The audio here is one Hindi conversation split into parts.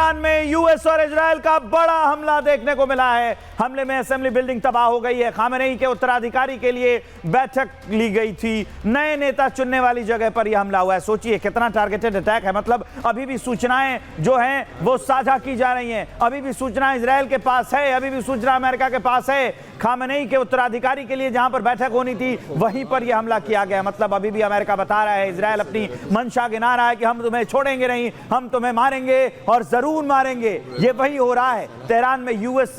तेहरान में यूएस और इजरायल का बड़ा हमला देखने को मिला है। हमले में असेंबली बिल्डिंग तबाह हो गई है। खामेनेई के उत्तराधिकारी के लिए बैठक ली गई थी। नए नेता चुनने वाली जगह पर यह हमला हुआ है। सोचिए कितना टारगेटेड अटैक है। मतलब अभी भी सूचनाएं जो हैं वो साझा की जा रही हैं। अभी भी सूचना इजरायल के पास है, अभी भी सूचना अमेरिका के पास है। खामेनेई के उत्तराधिकारी के लिए जहां पर बैठक होनी थी वहीं पर यह हमला किया गया। मतलब अभी भी अमेरिका बता रहा है, इजरायल अपनी मंशा गिना रहा है कि हम तुम्हें छोड़ेंगे नहीं, हम तुम्हें मारेंगे और जरूर मारेंगे। ये वही हो रहा है। तेहरान में यूएस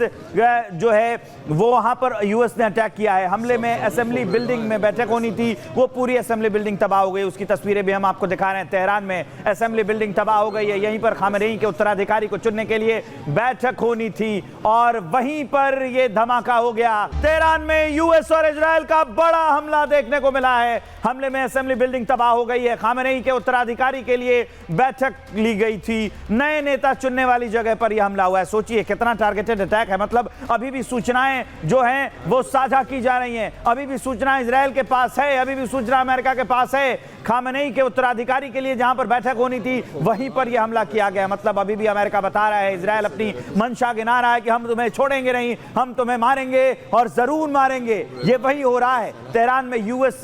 जो है वो वहां पर यूएस ने अटैक किया है। हमले में असेंबली बिल्डिंग में बैठक होनी थी, वो पूरी असेंबली बिल्डिंग तबाह हो गई। उसकी तस्वीरें भी हम आपको दिखा रहे हैं। तेहरान में असेंबली बिल्डिंग तबाह हो गई है। यहीं पर खामेनेई के उत्तराधिकारी को चुनने के लिए बैठक होनी थी और वहीं पर यह धमाका हो गया। तेहरान में यूएस और इजरायल का बड़ा हमला देखने को मिला है। हमले में असेंबली बिल्डिंग तबाह हो गई है। खामेनेई के उत्तराधिकारी के लिए बैठक ली गई थी। नए नेता चुनने वाली जगह पर यह हमला हुआ है। सोचिए कितना टारगेटेड अटैक है। मतलब अभी भी सूचनाएं जो हैं वो साझा की जा रही हैं। अभी भी सूचना इजरायल के पास है, अभी भी सूचना अमेरिका के पास है। खामेनेई के उत्तराधिकारी के लिए जहां पर बैठक होनी थी वहीं पर यह हमला किया गया। मतलब अभी भी अमेरिका बता रहा है, इजरायल अपनी मंशा गिना रहा है कि हम तुम्हें छोड़ेंगे नहीं, हम तुम्हें मारेंगे और जरूर मारेंगे। ये वही हो रहा है। तेहरान में यूएस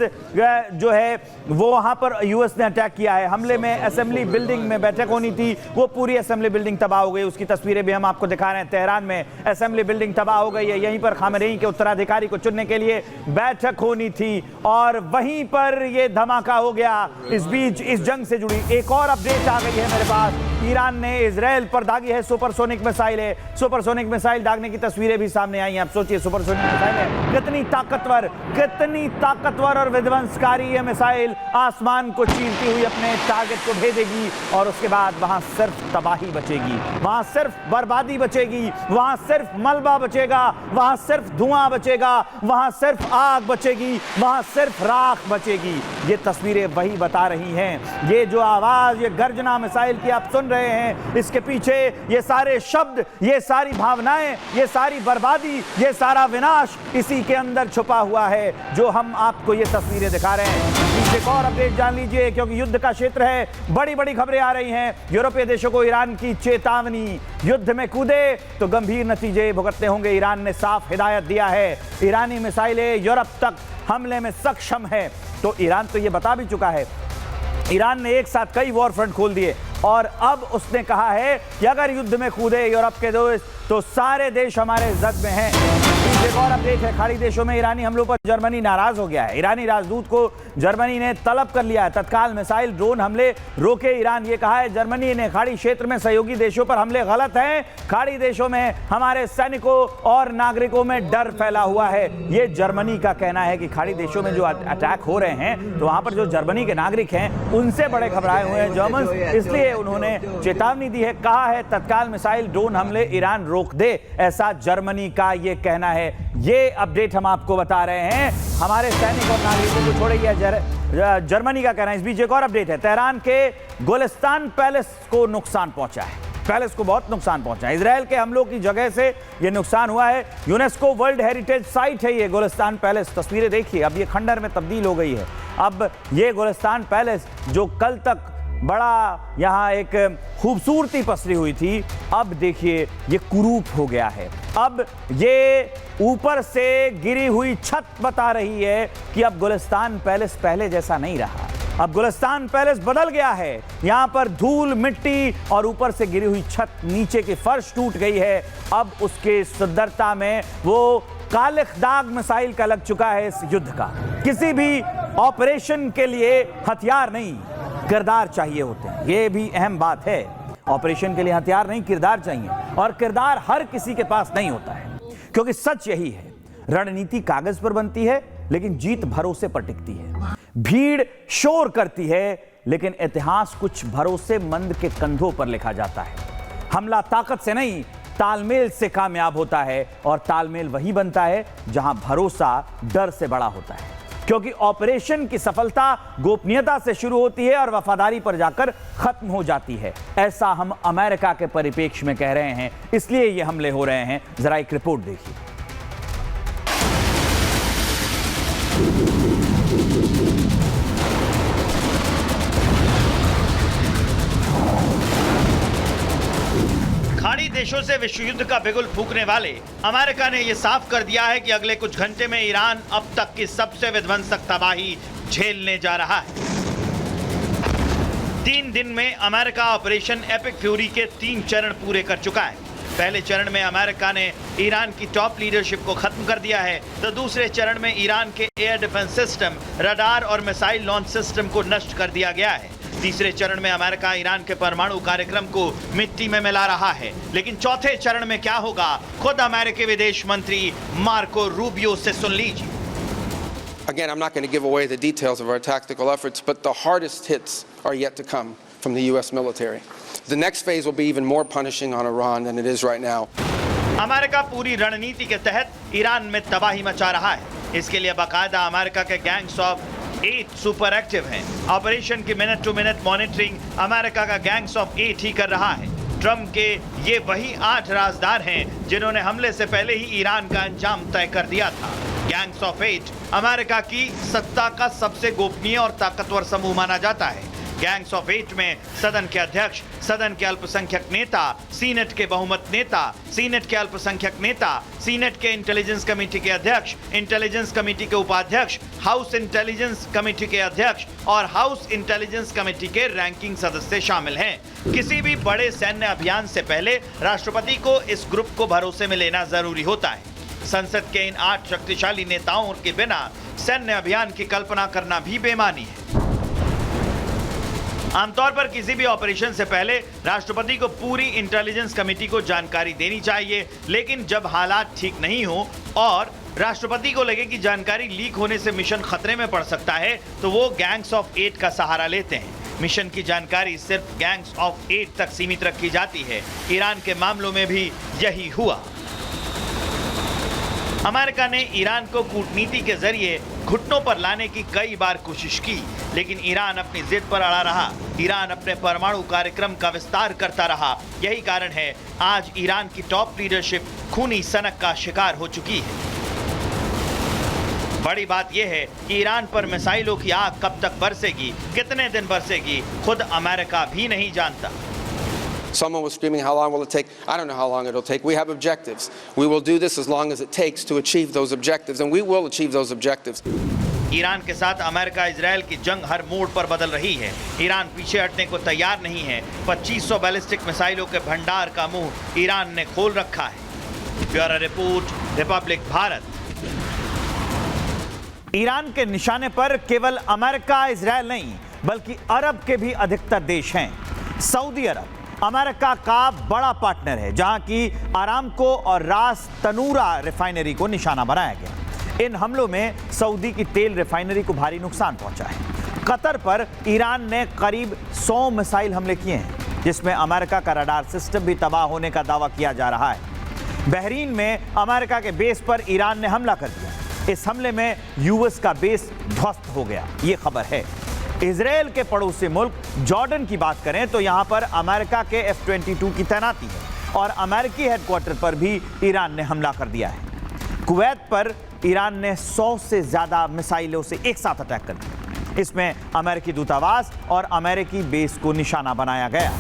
जो है वो वहां पर यूएस ने अटैक किया है। हमले में असेंबली बिल्डिंग में बैठक होनी थी, वो पूरी असेंबली बिल्डिंग तबाह हो गई। उसकी तस्वीरें भी हम आपको दिखा रहे हैं। तेहरान में असेंबली बिल्डिंग तबाह हो गई है। यहीं पर खामेनेई के उत्तराधिकारी को चुनने के लिए बैठक होनी थी और वहीं पर यह धमाका हो गया। इस बीच इस जंग से जुड़ी एक और अपडेट आ गई है मेरे पास। ईरान ने इजरायल पर दागी है सुपरसोनिक मिसाइल है। सुपरसोनिक मिसाइल दागने की तस्वीरें भी सामने आई हैं। आप सोचिए सुपरसोनिक मिसाइल है, कितनी ताकतवर और विध्वंसकारी ये मिसाइल आसमान को चीरती हुई अपने टारगेट को भेजेगी और उसके बाद वहां सिर्फ तबाही बचेगी, वहां सिर्फ बर्बादी बचेगी, वहां सिर्फ मलबा बचेगा, वहां सिर्फ धुआं बचेगा, वहां सिर्फ आग बचेगी, वहां सिर्फ राख बचेगी। ये तस्वीरें वही बता रही हैं। ये जो आवाज, ये गर्जना मिसाइल की आप सुन रहे हैं, इसके पीछे ये सारे शब्द, ये सारी भावनाएं, ये सारी बर्बादी, ये सारा विनाश इसी के अंदर छुपा हुआ है जो हम आपको ये तस्वीरें दिखा रहे हैं। एक और अपडेट जान लीजिए क्योंकि युद्ध का क्षेत्र है। बड़ी बड़ी खबरें आ रही हैं। यूरोपीय देशों को ईरान की चेतावनी, युद्ध में कूदे तो गंभीर नतीजे भुगतने होंगे। ईरान ने साफ हिदायत दिया है, ईरानी मिसाइलें यूरोप तक हमले में सक्षम है। तो ईरान तो ये बता भी चुका है। ईरान ने एक साथ कई वॉर फ्रंट खोल दिए और अब उसने कहा है कि अगर युद्ध में कूदे यूरोप के देश तो सारे देश हमारे जद में हैं। एक और अपडेट है, खाड़ी देशों में ईरानी हमलों पर जर्मनी नाराज हो गया है। ईरानी राजदूत को जर्मनी ने तलब कर लिया है, तत्काल मिसाइल ड्रोन हमले रोके। ईरान ये कहा है जर्मनी ने खाड़ी क्षेत्र में सहयोगी देशों पर हमले गलत हैं। खाड़ी देशों में हमारे सैनिकों और नागरिकों में डर फैला हुआ है। ये जर्मनी का कहना है कि खाड़ी देशों में जो अटैक हो रहे हैं तो वहां पर जो जर्मनी के नागरिक हैं उनसे बड़े घबराए हुए हैं जर्मन, इसलिए उन्होंने चेतावनी दी है। कहा है तत्काल मिसाइल ड्रोन हमले ईरान रोक दे, ऐसा जर्मनी का ये कहना है। ये अपडेट हम आपको बता रहे हैं। हमारे सैनिक और नागरिकों को छोड़ेगी जर्मनी का कहना है। इस बीच एक और अपडेट है, तेहरान के गुलिस्तान पैलेस को नुकसान पहुंचा है। पैलेस को बहुत नुकसान पहुंचा है। इजरायल के हमलों की जगह से यह नुकसान हुआ है। यूनेस्को वर्ल्ड हेरिटेज साइट है ये गुलिस्तान पैलेस। तस्वीरें देखिए, अब ये खंडर में तब्दील हो गई है। अब ये गुलिस्तान पैलेस जो कल तक बड़ा यहाँ एक खूबसूरती पसरी हुई थी, अब देखिए ये कुरूप हो गया है। अब ये ऊपर से गिरी हुई छत बता रही है कि अब गुलिस्तान पैलेस पहले जैसा नहीं रहा। अब गुलिस्तान पैलेस बदल गया है। यहाँ पर धूल, मिट्टी और ऊपर से गिरी हुई छत, नीचे के फर्श टूट गई है। अब उसके सुंदरता में वो कालिख दाग मिसाइल का लग चुका है इस युद्ध का। किसी भी ऑपरेशन के लिए हथियार नहीं, किरदार चाहिए होते हैं। ये भी अहम बात है। ऑपरेशन के लिए हथियार नहीं, किरदार चाहिए और किरदार हर किसी के पास नहीं होता है। क्योंकि सच यही है, रणनीति कागज पर बनती है लेकिन जीत भरोसे पर टिकती है। भीड़ शोर करती है लेकिन इतिहास कुछ भरोसेमंद के कंधों पर लिखा जाता है। हमला ताकत से नहीं, तालमेल से कामयाब होता है और तालमेल वही बनता है जहां भरोसा डर से बड़ा होता है। क्योंकि ऑपरेशन की सफलता गोपनीयता से शुरू होती है और वफादारी पर जाकर खत्म हो जाती है। ऐसा हम अमेरिका के परिप्रेक्ष्य में कह रहे हैं, इसलिए ये हमले हो रहे हैं। जरा एक रिपोर्ट देखिए। खाड़ी देशों से विश्व युद्ध का बिगुल फूंकने वाले अमेरिका ने यह साफ कर दिया है कि अगले कुछ घंटे में ईरान अब तक की सबसे विध्वंसक तबाही झेलने जा रहा है। 3 दिन में अमेरिका ऑपरेशन एपिक फ्यूरी के 3 चरण पूरे कर चुका है। पहले चरण में अमेरिका ने ईरान की टॉप लीडरशिप को खत्म कर दिया है, तो दूसरे चरण में ईरान के एयर डिफेंस सिस्टम, रडार और मिसाइल लॉन्च सिस्टम को नष्ट कर दिया गया है। तीसरे चरण में अमेरिका ईरान के परमाणु कार्यक्रम को मिट्टी में मिला रहा है। लेकिन चौथे चरण में क्या होगा, खुद अमेरिकी विदेश मंत्री मार्को रूबियो से सुन लीजिए। Again, I'm not going to give away the details of our tactical efforts, but the hardest hits are yet to come from the U.S. military. The next phase will be even more punishing on Iran than it is right now. America पूरी रणनीति के तहत ईरान में तबाही मचा रहा है। इसके लिए बाकायदा अमेरिका के गैंग्स ऑफ 8 सुपर एक्टिव हैं। ऑपरेशन की minute to minute monitoring America का गैंग्स ऑफ 8 ही कर रहा है। ट्रम्प के ये वही 8 राजदार हैं जिन्होंने हमले से पहले ही ईरान का अंजाम तय कर दिया था। गैंग्स ऑफ 8 अमेरिका की सत्ता का सबसे गोपनीय और ताकतवर समूह माना जाता है। गैंग्स ऑफ 8 में सदन के अध्यक्ष, सदन के अल्पसंख्यक नेता, सीनेट के बहुमत नेता, सीनेट के अल्पसंख्यक नेता, सीनेट के इंटेलिजेंस कमेटी के अध्यक्ष, इंटेलिजेंस कमेटी के उपाध्यक्ष, हाउस इंटेलिजेंस कमेटी के अध्यक्ष और हाउस इंटेलिजेंस कमेटी के रैंकिंग सदस्य शामिल हैं। किसी भी बड़े सैन्य अभियान से पहले राष्ट्रपति को इस ग्रुप को भरोसे में लेना जरूरी होता है। संसद के इन 8 शक्तिशाली नेताओं के बिना सैन्य अभियान की कल्पना करना भी बेमानी है। आमतौर पर किसी भी ऑपरेशन से पहले राष्ट्रपति को पूरी इंटेलिजेंस कमेटी को जानकारी देनी चाहिए, लेकिन जब हालात ठीक नहीं हो और राष्ट्रपति को लगे कि जानकारी लीक होने से मिशन खतरे में पड़ सकता है, तो वो गैंग्स ऑफ 8 का सहारा लेते हैं। मिशन की जानकारी सिर्फ गैंग्स ऑफ 8 तक सीमित रखी जाती है। ईरान के मामलों में भी यही हुआ। अमेरिका ने ईरान को कूटनीति के जरिए घुटनों पर लाने की कई बार कोशिश की, लेकिन ईरान अपनी जिद पर अड़ा रहा। ईरान अपने परमाणु कार्यक्रम का विस्तार करता रहा। यही कारण है आज ईरान की टॉप लीडरशिप खूनी सनक का शिकार हो चुकी है। बड़ी बात यह है कि ईरान पर मिसाइलों की आग कब तक बरसेगी, कितने दिन बरसेगी, खुद अमेरिका भी नहीं जानता। Someone was screaming, how long will it take? I don't know how long it'll take. We have objectives. We will do this as long as it takes to achieve those objectives, and we will achieve those objectives. Iran के साथ अमेरिका इजराइल की जंग हर मोड़ पर बदल रही है। ईरान पीछे हटने को तैयार नहीं है। 2500 बैलिस्टिक मिसाइलों के भंडार का मुंह ईरान ने खोल रखा है। Bureau report, Republic Bharat. Iran के निशाने पर केवल अमेरिका इजराइल नहीं, बल्कि अरब के भी अधिकतर देश हैं। सऊदी अरब अमेरिका का बड़ा पार्टनर है, जहां की अरामको और रास तनूरा रिफाइनरी को निशाना बनाया गया। इन हमलों में सऊदी की तेल रिफाइनरी को भारी नुकसान पहुंचा है। कतर पर ईरान ने करीब 100 मिसाइल हमले किए हैं, जिसमें अमेरिका का रडार सिस्टम भी तबाह होने का दावा किया जा रहा है। बहरीन में अमेरिका के बेस पर ईरान ने हमला कर दिया। इस हमले में यूएस का बेस ध्वस्त हो गया, ये खबर है। इजराइल के पड़ोसी मुल्क जॉर्डन की बात करें तो यहां पर अमेरिका के F-22 की तैनाती है और अमेरिकी हेडक्वार्टर पर भी ईरान ने हमला कर दिया है। कुवैत पर ईरान ने 100 से ज्यादा मिसाइलों से एक साथ अटैक कर दिया। इसमें अमेरिकी दूतावास और अमेरिकी बेस को निशाना बनाया गया।